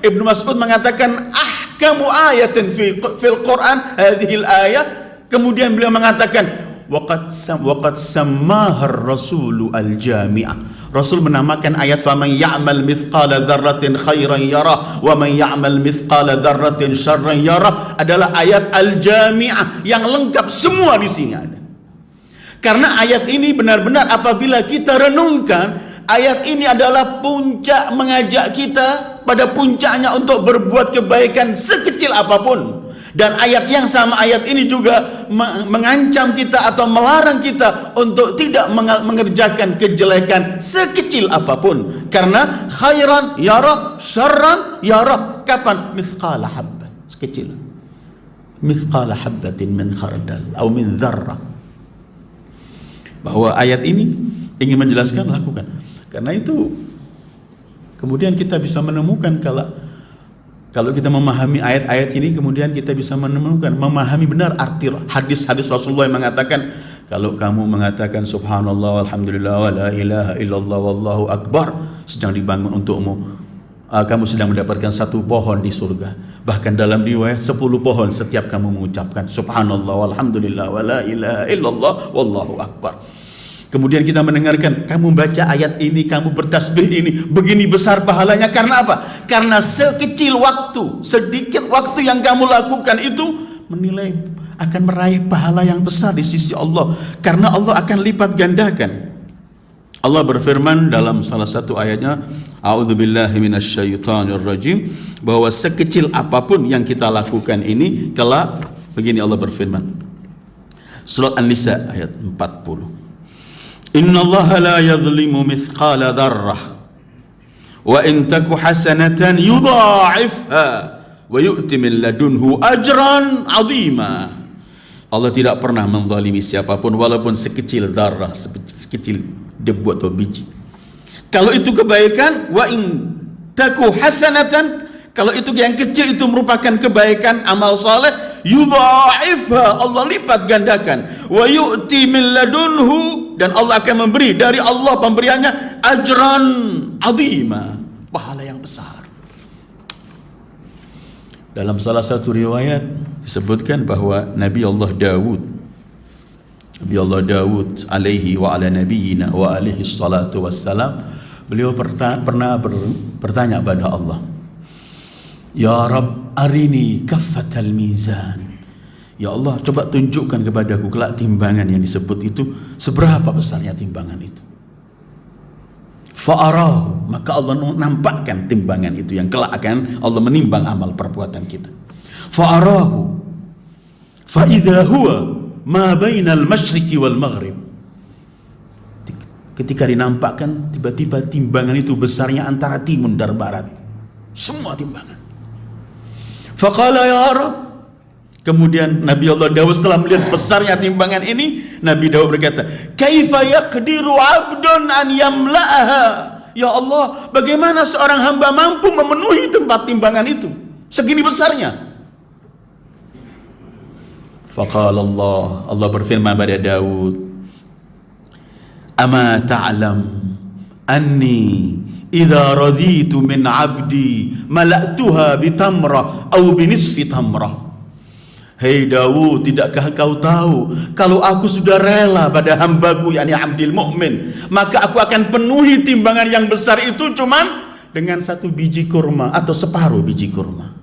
Ibnu Mas'ud mengatakan ahkamu ayatin fil Quran hadhil ayat. Kemudian beliau mengatakan waqad sammahar rasulu al-jami'ah. Rasul menamakan ayat faman ya'mal mithqala dzarratin khairan yarah wa man ya'mal mithqala dzarratin syarran yarah adalah ayat al-jami'ah yang lengkap, semua di sini ada. Karena ayat ini benar-benar apabila kita renungkan, ayat ini adalah puncak mengajak kita pada puncaknya untuk berbuat kebaikan sekecil apapun. Dan ayat yang sama ayat ini juga mengancam kita atau melarang kita untuk tidak mengerjakan kejelekan sekecil apapun. Karena khairan yara, syarran yara. Kapan? Mithqala habbah, sekecil. Mithqala habbatin min khardal atau min dzarrah. Bahwa ayat ini ingin menjelaskan, lakukan. Karena itu kemudian kita bisa menemukan kalau kita memahami ayat-ayat ini, kemudian kita bisa memahami benar arti hadis-hadis Rasulullah yang mengatakan, kalau kamu mengatakan subhanallah walhamdulillah wa la ilaha illallah wallahu akbar, sedang dibangun untukmu, kamu sedang mendapatkan 1 pohon di surga. Bahkan dalam riwayat 10 pohon setiap kamu mengucapkan subhanallah walhamdulillah wa la ilaha illallah wallahu akbar. Kemudian kita mendengarkan, kamu baca ayat ini, kamu bertasbih ini, begini besar pahalanya. Karena apa? Karena sekecil waktu, sedikit waktu yang kamu lakukan itu menilai akan meraih pahala yang besar di sisi Allah. Karena Allah akan lipat gandakan. Allah berfirman dalam salah satu ayatnya, a'udzubillahi minasyaitonirrajim, bahwa sekecil apapun yang kita lakukan ini kelak, begini Allah berfirman. Surat An-Nisa ayat 40. Innallaha la yadhlimu mithqala dzarrah wa in taku hasanatan yudha'ifha wa yu'ti min ladunhu ajran 'azima. Allah tidak pernah menzalimi siapapun walaupun sekecil dzarrah, sekecil debu atau biji. Kalau itu kebaikan, wa in taku hasanatan, kalau itu yang kecil itu merupakan kebaikan, amal saleh, yudha'ifha, Allah lipat gandakan, wa yu'ti min ladunhu, dan Allah akan memberi dari Allah pemberiannya ajran azima, pahala yang besar. Dalam salah satu riwayat disebutkan bahwa Nabi Allah Dawud alaihi wa ala nabiyina wa alihi salatu wassalam, beliau pernah bertanya pada Allah, ya Rabb arini kaffatal mizan, ya Allah coba tunjukkan kepadaku kelak timbangan yang disebut itu seberapa besarnya timbangan itu. Fa'arahu, maka Allah nampakkan timbangan itu yang kelak akan Allah menimbang amal perbuatan kita. Fa'arahu fa'idha huwa ma bainal masyriqi wal maghrib. Ketika dinampakkan, tiba-tiba timbangan itu besarnya antara timur dan barat, semua timbangan. Faqala ya Rabb, kemudian Nabi Allah Dawud setelah melihat besarnya timbangan ini, Nabi Dawud berkata, kaifa yaqdiru 'abdun an yamla'aha, ya Allah, bagaimana seorang hamba mampu memenuhi tempat timbangan itu segini besarnya? Faqala Allah berfirman pada Dawud, ama ta'lam anni idza raditu min 'abdi mala'tuha bitamrah aw binisfi tamrah. Hei Dawud, tidakkah kau tahu kalau aku sudah rela pada hambaku, yakni abdil mukmin, maka aku akan penuhi timbangan yang besar itu cuman dengan 1 biji kurma atau separuh biji kurma.